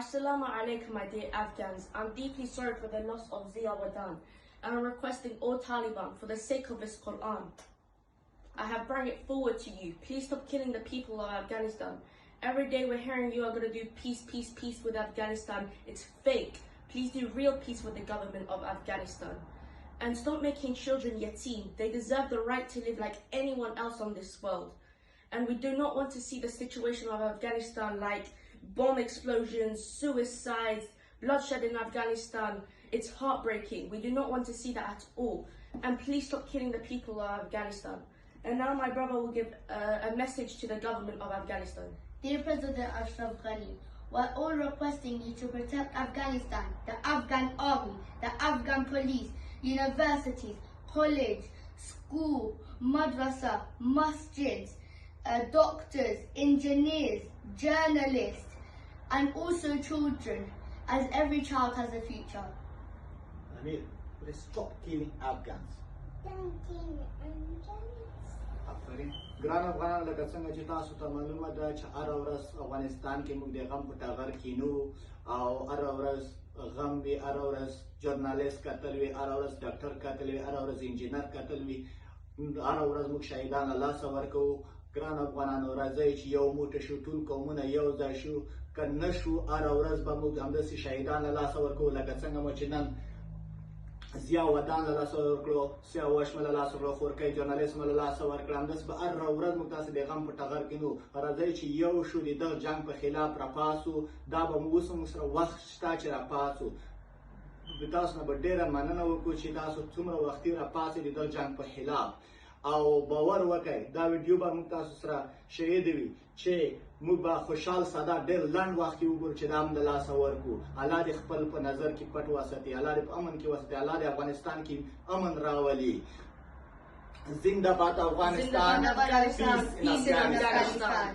Assalamu alaikum, my dear Afghans. I'm deeply sorry for the loss of Zia Wadan, and I'm requesting all Taliban, for the sake of this Quran, I have brought it forward to you. Please stop killing the people of Afghanistan. Every day we're hearing you are going to do peace, peace, peace with Afghanistan. It's fake. Please do real peace with the government of Afghanistan. And stop making children yateen. They deserve the right to live like anyone else on this world. And we do not want to see the situation of Afghanistan like bomb explosions, suicides, bloodshed in Afghanistan. It's heartbreaking. We do not want to see that at all. And please stop killing the people of Afghanistan. And now my brother will give a message to the government of Afghanistan. Dear President Ashraf Ghani, we're all requesting you to protect Afghanistan, the Afghan army, the Afghan police, universities, college, school, madrasa, masjids, doctors, engineers, journalists, and also children, as every child has a future. Amir, please stop killing Afghans. ګران افغانان لکه څنګه چې تاسو ته معلومه ده چې هره ورځ افغانستان کې موږ د غم په ټغر کینو او هره ورځ غم وي، هره ورځ ژورنالیست قتل وي، هره ورځ ډاکټر قتل وي، هره ورځ انجینر قتل وي، هره ورځ موږ شهیدان له لاسه ورکوو. ګران افغانانو راځئ چې یو موټی شو، ټول قومونه یو ځای شو، که نه شو هره ورځ به موږ همداسې شهیدان له لاسه ورکوو لکه څنګه مو چې نن زیا ودان له لاسه ورکړو، سیاوش مې له لاسه ورکړو، خورکۍ جرنالیست مې له لاسه ورکړه. همداسې به هره ورځ موږ تاسې د غم په ټغر کې نو راځئ چې یو شو د دغه جنګ په خلاف راپاڅو. دا به موږ اوس هم سره وخت شته چې راپاڅو. د تاسو نه به ډېره مننه وکړو چې تاسو څومره وختي راپاڅئ د دغه جنګ په خلاف. او باور وکړئ دا ویډیو به موږ تاسو سره شریک وي چې موږ به خوشحال ساده ډېر لنډ وخت کې وګورو چې دا هم د لاسه ورکړو. الله دې خپل په نظر کې پټ وساتي، الله دې په امن کې وساتي، الله دې افغانستان کې امن راولي. زنده باد افغانستان. Peace in Afghanistan.